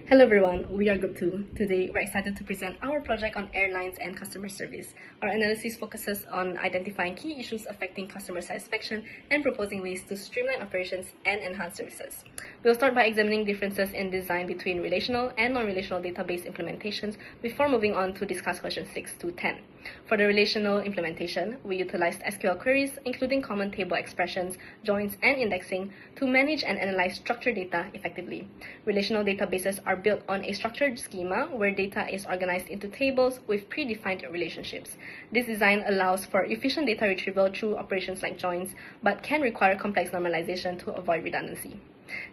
Hello everyone, we are Group 2. Today, we're excited to present our project on airlines and customer service. Our analysis focuses on identifying key issues affecting customer satisfaction and proposing ways to streamline operations and enhance services. We'll start by examining differences in design between relational and non-relational database implementations before moving on to discuss questions 6 to 10. For the relational implementation, we utilized SQL queries, including common table expressions, joins, and indexing, to manage and analyze structured data effectively. Relational databases are built on a structured schema where data is organized into tables with predefined relationships. This design allows for efficient data retrieval through operations like joins, but can require complex normalization to avoid redundancy.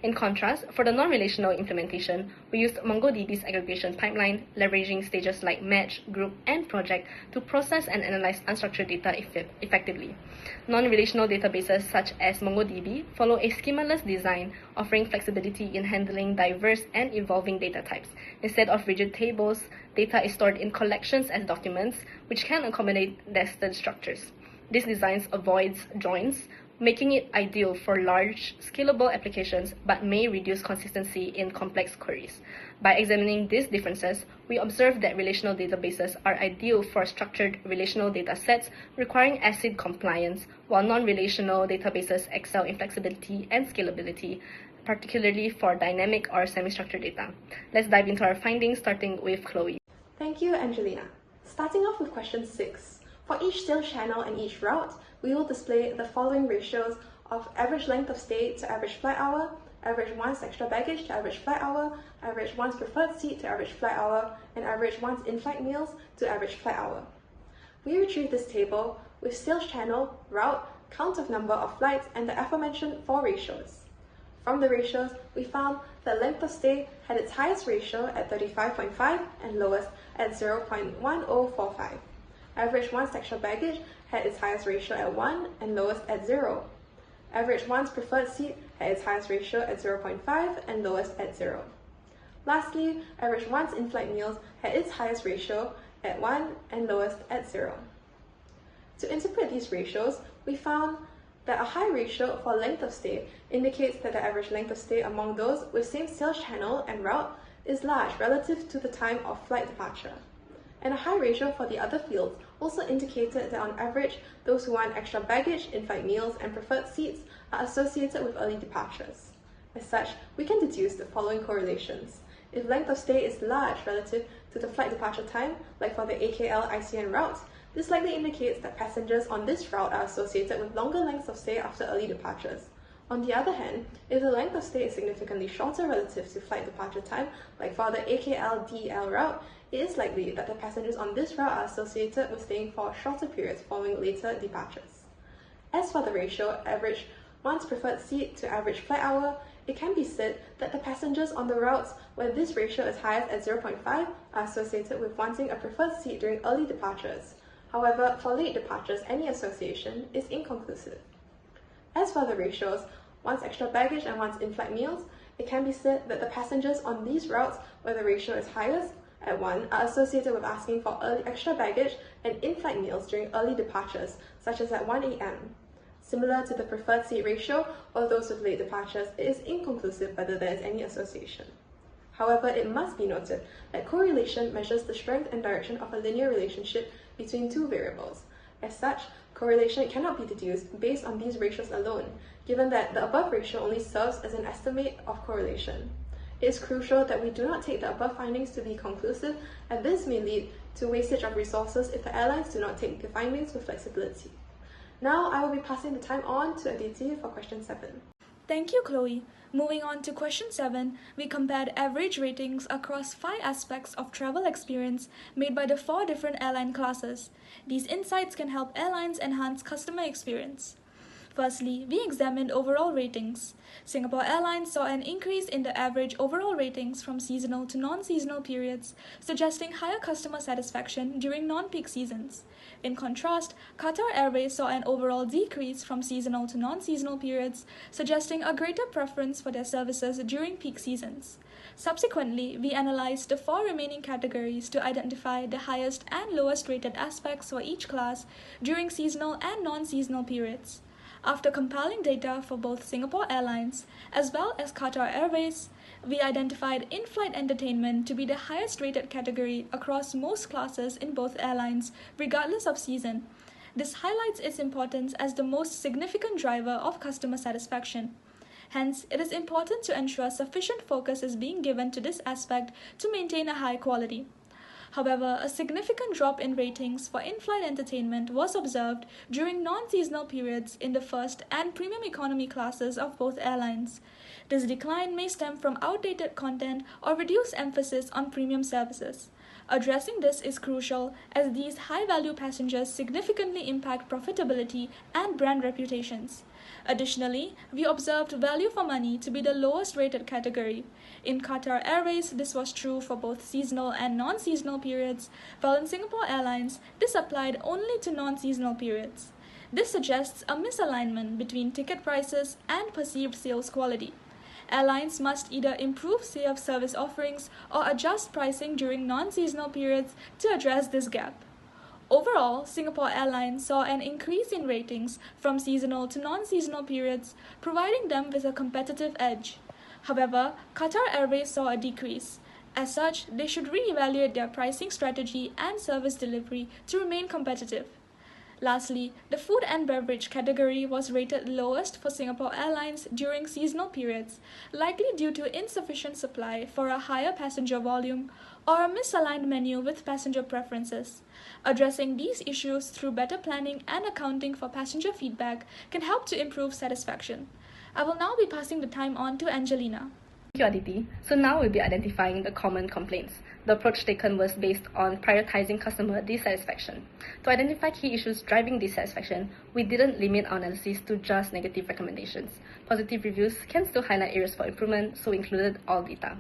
In contrast, for the non-relational implementation, we used MongoDB's aggregation pipeline, leveraging stages like match, group, and project to process and analyze unstructured data effectively. Non-relational databases such as MongoDB follow a schemaless design, offering flexibility in handling diverse and evolving data types. Instead of rigid tables, data is stored in collections as documents, which can accommodate nested structures. This design avoids joins, making it ideal for large, scalable applications, but may reduce consistency in complex queries. By examining these differences, we observe that relational databases are ideal for structured relational data sets requiring ACID compliance, while non-relational databases excel in flexibility and scalability, particularly for dynamic or semi-structured data. Let's dive into our findings, starting with Chloe. Thank you, Angelina. Starting off with question 6. For each sales channel and each route, we will display the following ratios of average length of stay to average flight hour, average one's extra baggage to average flight hour, average one's preferred seat to average flight hour, and average one's in-flight meals to average flight hour. We retrieved this table with sales channel, route, count of number of flights, and the aforementioned 4 ratios. From the ratios, we found that length of stay had its highest ratio at 35.5 and lowest at 0.1045. Average one's extra baggage had its highest ratio at 1 and lowest at 0. Average one's preferred seat had its highest ratio at 0.5 and lowest at 0. Lastly, average one's in-flight meals had its highest ratio at 1 and lowest at 0. To interpret these ratios, we found that a high ratio for length of stay indicates that the average length of stay among those with same sales channel and route is large relative to the time of flight departure. And a high ratio for the other fields also indicated that on average, those who want extra baggage, in-flight meals, and preferred seats are associated with early departures. As such, we can deduce the following correlations. If length of stay is large relative to the flight departure time, like for the AKL ICN route, this likely indicates that passengers on this route are associated with longer lengths of stay after early departures. On the other hand, if the length of stay is significantly shorter relative to flight departure time, like for the AKL DL route, it is likely that the passengers on this route are associated with staying for shorter periods following later departures. As for the ratio average one's preferred seat to average flight hour, it can be said that the passengers on the routes where this ratio is highest at 0.5 are associated with wanting a preferred seat during early departures. However, for late departures, any association is inconclusive. As for the ratios, one's extra baggage and one's in-flight meals, it can be said that the passengers on these routes where the ratio is highest at 1 are associated with asking for early extra baggage and in-flight meals during early departures, such as at 1 a.m. Similar to the preferred seat ratio or those with late departures, it is inconclusive whether there is any association. However, it must be noted that correlation measures the strength and direction of a linear relationship between two variables. As such, correlation cannot be deduced based on these ratios alone, given that the above ratio only serves as an estimate of correlation. It is crucial that we do not take the above findings to be conclusive, as this may lead to wastage of resources if the airlines do not take the findings with flexibility. Now, I will be passing the time on to Aditi for question 7. Thank you, Chloe. Moving on to question 7, we compared average ratings across 5 aspects of travel experience made by the 4 different airline classes. These insights can help airlines enhance customer experience. Firstly, we examined overall ratings. Singapore Airlines saw an increase in the average overall ratings from seasonal to non-seasonal periods, suggesting higher customer satisfaction during non-peak seasons. In contrast, Qatar Airways saw an overall decrease from seasonal to non-seasonal periods, suggesting a greater preference for their services during peak seasons. Subsequently, we analyzed the 4 remaining categories to identify the highest and lowest rated aspects for each class during seasonal and non-seasonal periods. After compiling data for both Singapore Airlines as well as Qatar Airways, We identified in-flight entertainment to be the highest rated category across most classes in both airlines, regardless of season. This highlights its importance as the most significant driver of customer satisfaction. Hence, it is important to ensure sufficient focus is being given to this aspect to maintain a high quality. However, a significant drop in ratings for in-flight entertainment was observed during non-seasonal periods in the first and premium economy classes of both airlines. This decline may stem from outdated content or reduced emphasis on premium services. Addressing this is crucial as these high-value passengers significantly impact profitability and brand reputations. Additionally, we observed value for money to be the lowest rated category. In Qatar Airways, this was true for both seasonal and non-seasonal periods, while in Singapore Airlines, this applied only to non-seasonal periods. This suggests a misalignment between ticket prices and perceived sales quality. Airlines must either improve service offerings or adjust pricing during non-seasonal periods to address this gap. Overall, Singapore Airlines saw an increase in ratings from seasonal to non-seasonal periods, providing them with a competitive edge. However, Qatar Airways saw a decrease. As such, they should reevaluate their pricing strategy and service delivery to remain competitive. Lastly, the food and beverage category was rated lowest for Singapore Airlines during seasonal periods, likely due to insufficient supply for a higher passenger volume or a misaligned menu with passenger preferences. Addressing these issues through better planning and accounting for passenger feedback can help to improve satisfaction. I will now be passing the time on to Angelina. Thank you, Aditi. So now we'll be identifying the common complaints. The approach taken was based on prioritizing customer dissatisfaction. To identify key issues driving dissatisfaction, we didn't limit our analysis to just negative recommendations. Positive reviews can still highlight areas for improvement, so we included all data.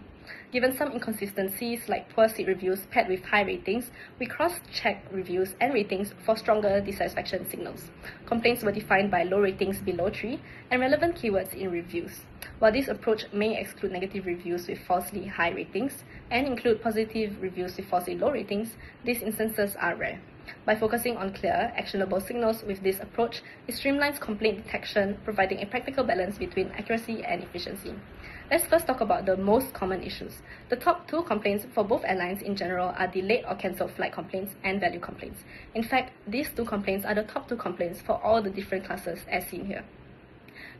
Given some inconsistencies like poor seat reviews paired with high ratings, we cross-checked reviews and ratings for stronger dissatisfaction signals. Complaints were defined by low ratings below 3 and relevant keywords in reviews. While this approach may exclude negative reviews with falsely high ratings and include positive reviews with falsely low ratings, these instances are rare. By focusing on clear, actionable signals with this approach, it streamlines complaint detection, providing a practical balance between accuracy and efficiency. Let's first talk about the most common issues. The top two complaints for both airlines in general are delayed or cancelled flight complaints and value complaints. In fact, these two complaints are the top two complaints for all the different classes as seen here.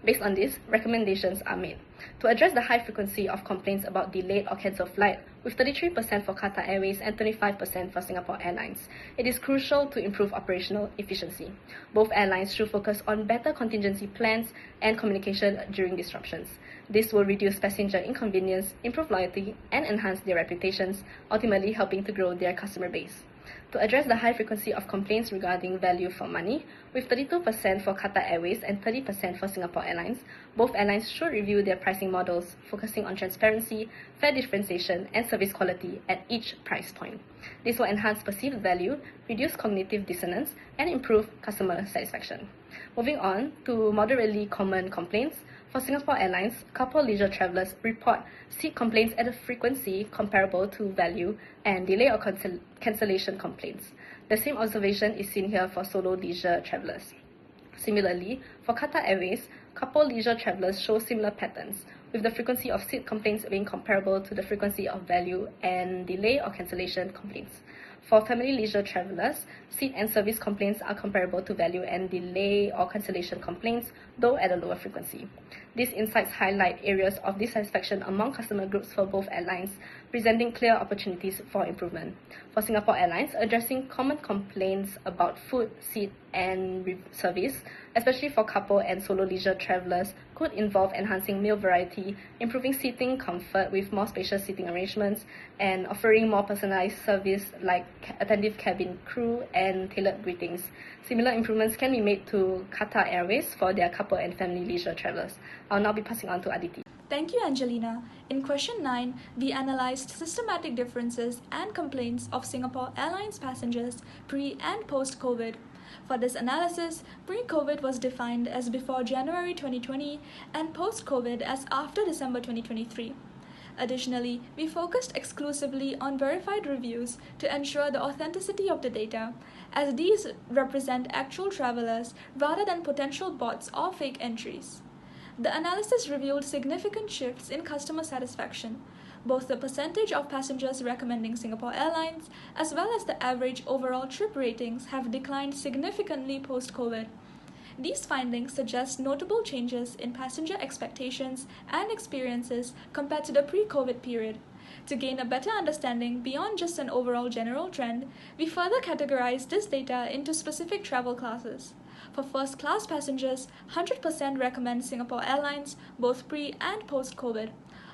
Based on this, recommendations are made. To address the high frequency of complaints about delayed or cancelled flight, with 33% for Qatar Airways and 25% for Singapore Airlines, it is crucial to improve operational efficiency. Both airlines should focus on better contingency plans and communication during disruptions. This will reduce passenger inconvenience, improve loyalty, and enhance their reputations, ultimately helping to grow their customer base. To address the high frequency of complaints regarding value for money, with 32% for Qatar Airways and 30% for Singapore Airlines, both airlines should review their pricing models, focusing on transparency, fair differentiation, and service quality at each price point. This will enhance perceived value, reduce cognitive dissonance, and improve customer satisfaction. Moving on to moderately common complaints, for Singapore Airlines, couple leisure travelers report seat complaints at a frequency comparable to value and delay or cancellation complaints. The same observation is seen here for solo leisure travelers. Similarly, for Qatar Airways, couple leisure travelers show similar patterns, with the frequency of seat complaints being comparable to the frequency of value and delay or cancellation complaints. For family leisure travelers, seat and service complaints are comparable to value and delay or cancellation complaints, though at a lower frequency. These insights highlight areas of dissatisfaction among customer groups for both airlines, presenting clear opportunities for improvement. For Singapore Airlines, addressing common complaints about food, seat, and service, especially for couple and solo leisure travelers, could involve enhancing meal variety, improving seating comfort with more spacious seating arrangements, and offering more personalized service like attentive cabin crew and tailored greetings. Similar improvements can be made to Qatar Airways for their couple and family leisure travelers. I'll now be passing on to Aditi. Thank you, Angelina. In question 9, we analyzed systematic differences and complaints of Singapore Airlines passengers pre- and post-COVID. For this analysis, pre-COVID was defined as before January 2020 and post-COVID as after December 2023. Additionally, we focused exclusively on verified reviews to ensure the authenticity of the data, as these represent actual travelers rather than potential bots or fake entries. The analysis revealed significant shifts in customer satisfaction. Both the percentage of passengers recommending Singapore Airlines as well as the average overall trip ratings have declined significantly post-COVID. These findings suggest notable changes in passenger expectations and experiences compared to the pre-COVID period. To gain a better understanding beyond just an overall general trend, we further categorize this data into specific travel classes. For first-class passengers, 100% recommend Singapore Airlines both pre- and post-COVID.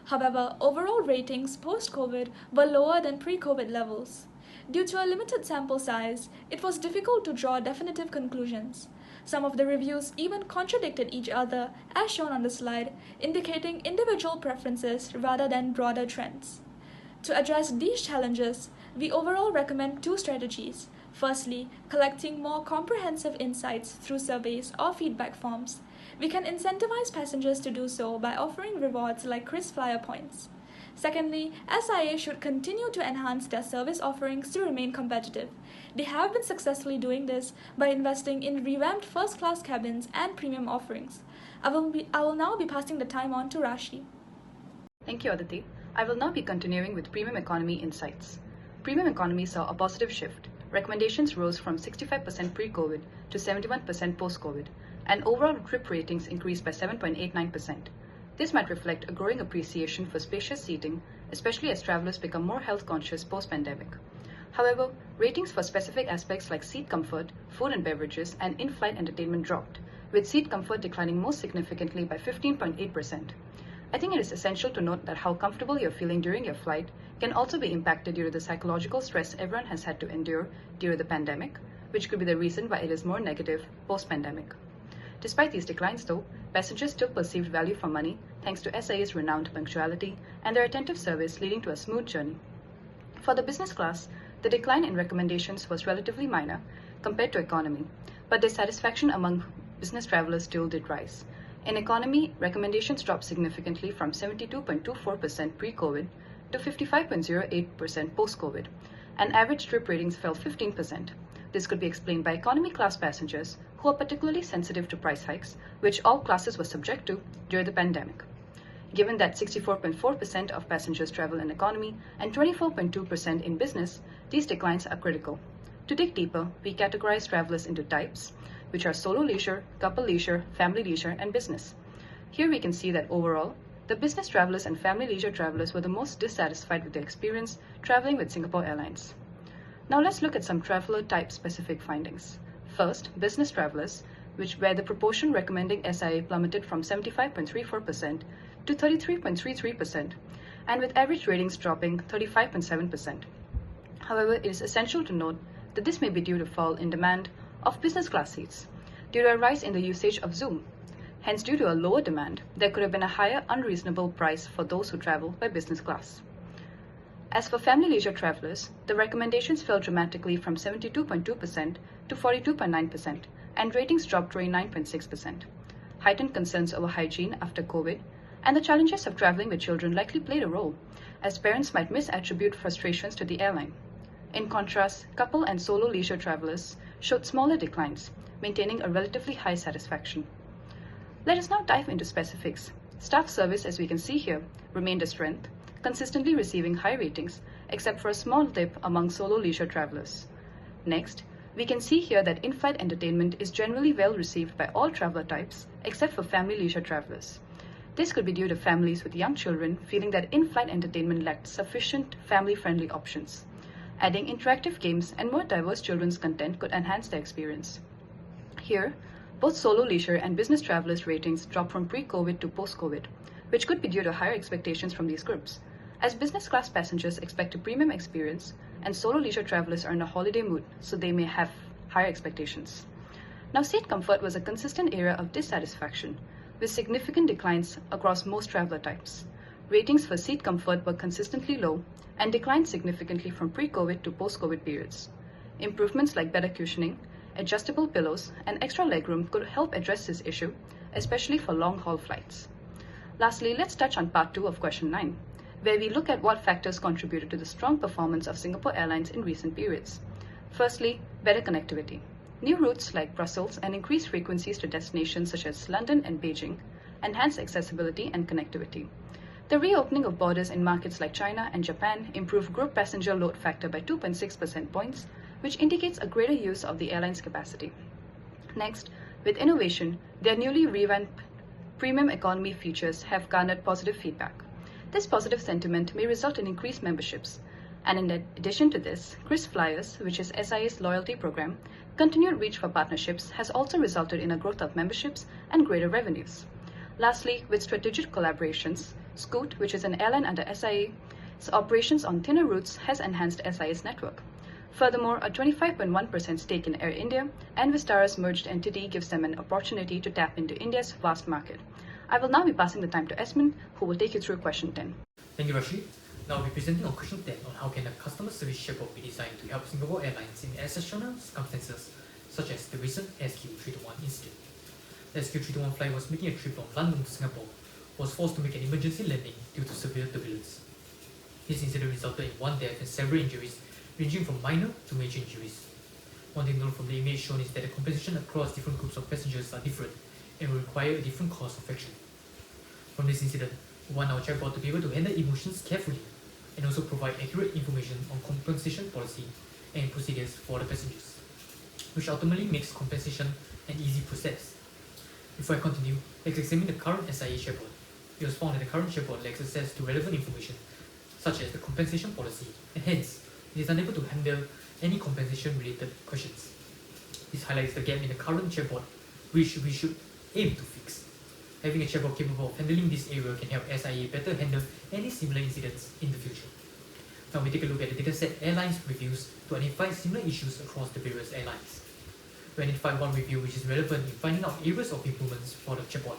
However, overall ratings post-COVID were lower than pre-COVID levels. Due to a limited sample size, it was difficult to draw definitive conclusions. Some of the reviews even contradicted each other, as shown on the slide, indicating individual preferences rather than broader trends. To address these challenges, we overall recommend two strategies. Firstly, collecting more comprehensive insights through surveys or feedback forms. We can incentivize passengers to do so by offering rewards like KrisFlyer points. Secondly, SIA should continue to enhance their service offerings to remain competitive. They have been successfully doing this by investing in revamped first-class cabins and premium offerings. I will now be passing the time on to Rashi. Thank you, Aditi. I will now be continuing with Premium Economy Insights. Premium Economy saw a positive shift. Recommendations rose from 65% pre-COVID to 71% post-COVID, and overall trip ratings increased by 7.89%. This might reflect a growing appreciation for spacious seating, especially as travelers become more health conscious post-pandemic. However, ratings for specific aspects like seat comfort, food and beverages, and in-flight entertainment dropped, with seat comfort declining most significantly by 15.8%. I think it is essential to note that how comfortable you're feeling during your flight can also be impacted due to the psychological stress everyone has had to endure during the pandemic, which could be the reason why it is more negative post-pandemic. Despite these declines though, passengers still perceived value for money thanks to SIA's renowned punctuality and their attentive service, leading to a smooth journey. For the business class, the decline in recommendations was relatively minor compared to economy, but their satisfaction among business travelers still did rise. In economy, recommendations dropped significantly from 72.24% pre-COVID to 55.08% post-COVID, and average trip ratings fell 15%. This could be explained by economy class passengers who are particularly sensitive to price hikes, which all classes were subject to during the pandemic. Given that 64.4% of passengers travel in economy and 24.2% in business, these declines are critical. To dig deeper, we categorize travelers into types, which are solo leisure, couple leisure, family leisure, and business. Here we can see that overall, the business travelers and family leisure travelers were the most dissatisfied with their experience traveling with Singapore Airlines. Now let's look at some traveler type specific findings. First, business travelers, where the proportion recommending SIA plummeted from 75.34% to 33.33%, and with average ratings dropping 35.7%. However, it is essential to note that this may be due to fall in demand of business class seats due to a rise in the usage of Zoom. Hence, due to a lower demand, there could have been a higher unreasonable price for those who travel by business class. As for family leisure travelers, the recommendations fell dramatically from 72.2% to 42.9%, and ratings dropped 29.6%. Heightened concerns over hygiene after COVID and the challenges of traveling with children likely played a role, as parents might misattribute frustrations to the airline. In contrast, couple and solo leisure travelers showed smaller declines, maintaining a relatively high satisfaction. Let us now dive into specifics. Staff service, as we can see here, remained a strength, consistently receiving high ratings, except for a small dip among solo leisure travelers. Next, we can see here that in-flight entertainment is generally well received by all traveler types, except for family leisure travelers. This could be due to families with young children feeling that in-flight entertainment lacked sufficient family-friendly options. Adding interactive games and more diverse children's content could enhance their experience. Here, both solo leisure and business travelers' ratings dropped from pre-COVID to post-COVID, which could be due to higher expectations from these groups, as business class passengers expect a premium experience and solo leisure travelers are in a holiday mood, so they may have higher expectations. Now, seat comfort was a consistent area of dissatisfaction, with significant declines across most traveler types. Ratings for seat comfort were consistently low and declined significantly from pre-COVID to post-COVID periods. Improvements like better cushioning, adjustable pillows, and extra legroom could help address this issue, especially for long-haul flights. Lastly, let's touch on part 2 of question 9, where we look at what factors contributed to the strong performance of Singapore Airlines in recent periods. Firstly, better connectivity. New routes like Brussels and increased frequencies to destinations such as London and Beijing enhance accessibility and connectivity. The reopening of borders in markets like China and Japan improved group passenger load factor by 2.6% points, which indicates a greater use of the airline's capacity. Next, with innovation, their newly revamped premium economy features have garnered positive feedback. This positive sentiment may result in increased memberships. And in addition to this, KrisFlyers, which is SIA's loyalty program, continued reach for partnerships has also resulted in a growth of memberships and greater revenues. Lastly, with strategic collaborations, Scoot, which is an airline under SIA's operations on thinner routes, has enhanced SIA's network. Furthermore, a 25.1% stake in Air India and Vistara's merged entity gives them an opportunity to tap into India's vast market. I will now be passing the time to Esmond, who will take you through question 10. Thank you, Rashid. Now I'll be presenting on question 10 on how can a customer service chatbot be designed to help Singapore Airlines in exceptional circumstances, such as the recent SQ321 incident. The SQ321 flight was making a trip from London to Singapore, was forced to make an emergency landing due to severe turbulence. This incident resulted in one death and several injuries, ranging from minor to major injuries. One thing to note from the image shown is that the compensation across different groups of passengers are different and will require a different course of action. From this incident, we want our chatbot to be able to handle emotions carefully and also provide accurate information on compensation policy and procedures for the passengers, which ultimately makes compensation an easy process. Before I continue, let's examine the current SIA chatbot. It was found that the current chatbot lacks access to relevant information, such as the compensation policy, and hence, it is unable to handle any compensation-related questions. This highlights the gap in the current chatbot, which we should aim to fix. Having a chatbot capable of handling this area can help SIA better handle any similar incidents in the future. Now we take a look at the dataset airlines reviews to identify similar issues across the various airlines. We identify one review which is relevant in finding out areas of improvements for the chatbot.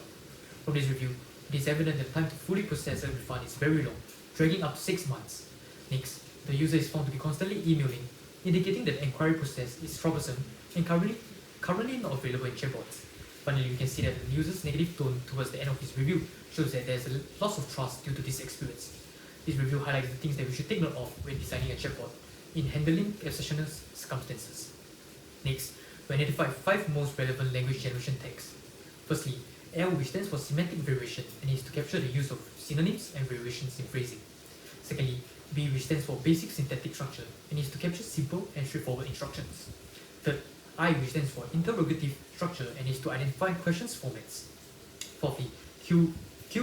From this review, it is evident that the time to fully process a refund is very long, dragging up to 6 months. Next, the user is found to be constantly emailing, indicating that the inquiry process is troublesome and currently not available in chatbots. Finally, you can see that the user's negative tone towards the end of his review shows that there is a loss of trust due to this experience. This review highlights the things that we should take note of when designing a chatbot in handling exceptional circumstances. Next, we identify 5 most relevant language generation tags. Firstly, L, which stands for semantic variation and is to capture the use of synonyms and variations in phrasing. Secondly, B, which stands for basic syntactic structure and is to capture simple and straightforward instructions. Third, I, which stands for interrogative structure and is to identify questions formats. Fourthly, Q,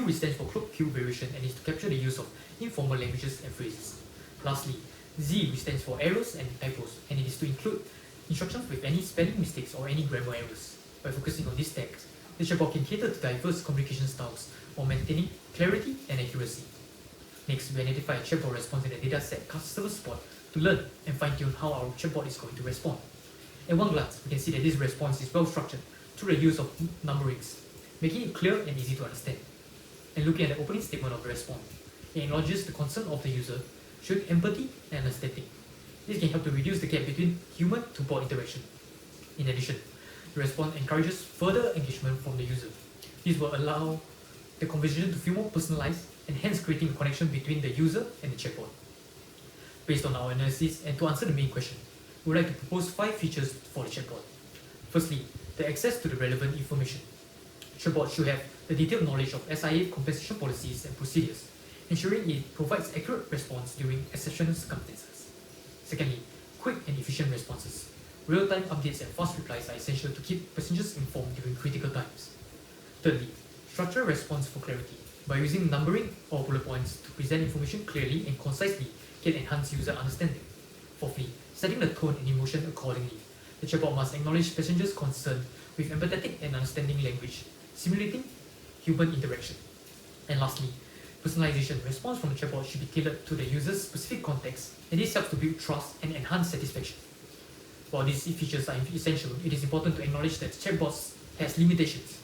which stands for cloak Q variation and is to capture the use of informal languages and phrases. Lastly, Z, which stands for errors and typos, and it is to include instructions with any spelling mistakes or any grammar errors. By focusing on these tags, the chatbot can cater to diverse communication styles while maintaining clarity and accuracy. Next, we identify a chatbot response in the dataset customer support to learn and fine-tune how our chatbot is going to respond. At one glance, we can see that this response is well structured through the use of numberings, making it clear and easy to understand. And looking at the opening statement of the response, it acknowledges the concern of the user, showing empathy and understanding. This can help to reduce the gap between human to bot interaction. In addition, the response encourages further engagement from the user. This will allow the conversation to feel more personalized and hence creating a connection between the user and the chatbot. Based on our analysis and to answer the main question, we would like to propose 5 features for the chatbot. Firstly, the access to the relevant information. The chatbot should have the detailed knowledge of SIA compensation policies and procedures, ensuring it provides accurate response during exceptional circumstances. Secondly, quick and efficient responses. Real-time updates and fast replies are essential to keep passengers informed during critical times. Thirdly, structured response for clarity. By using numbering or bullet points to present information clearly and concisely can enhance user understanding. Fourthly, setting the tone and emotion accordingly. The chatbot must acknowledge passengers' concern with empathetic and understanding language, simulating human interaction. And lastly, personalization. Response from the chatbot should be tailored to the user's specific context, and this helps to build trust and enhance satisfaction. While these features are essential, it is important to acknowledge that chatbots has limitations.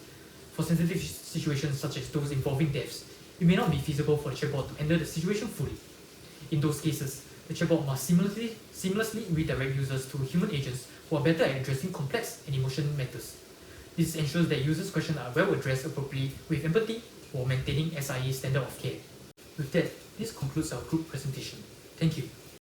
For sensitive situations such as those involving deaths, it may not be feasible for the chatbot to handle the situation fully. In those cases, the chatbot must seamlessly redirect users to human agents who are better at addressing complex and emotional matters. This ensures that users' questions are well addressed appropriately with empathy while maintaining SIA's standard of care. With that, this concludes our group presentation. Thank you.